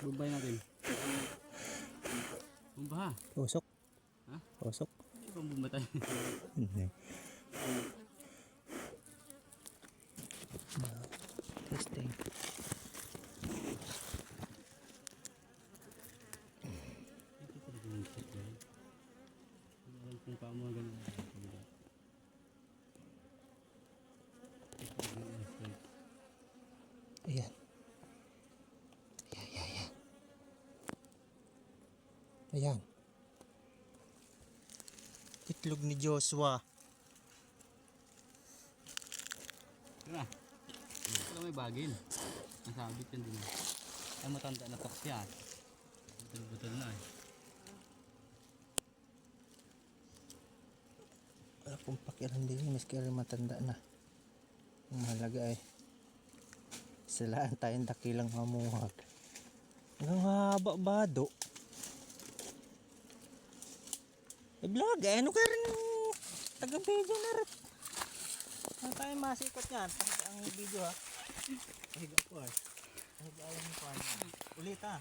Bumbay natin. Bumba ha? Usok. Ha? Usok. Hindi bang bumba tayo? Hindi. Testing. Ito talaga yung set guys. Hindi alam kung paano mga ganun. Ayan. Ayan. Ayan. Itlog ni Joshua. Diba? Ito may bagin. Nasabit yan din. Ay matanda na toks yan. Butal-butal na eh. Wala pong pakialam din. Miski rin matanda na. Ang mahalaga ay silaan tayong dakilang mamuhag. Ang haba bado. I-vlog eh. Ano ka rin taga-video na rin. Ano tayo masikot yan? Ang video ha. Pahiga po eh. Pahiga alam mo pa. Ulit ha.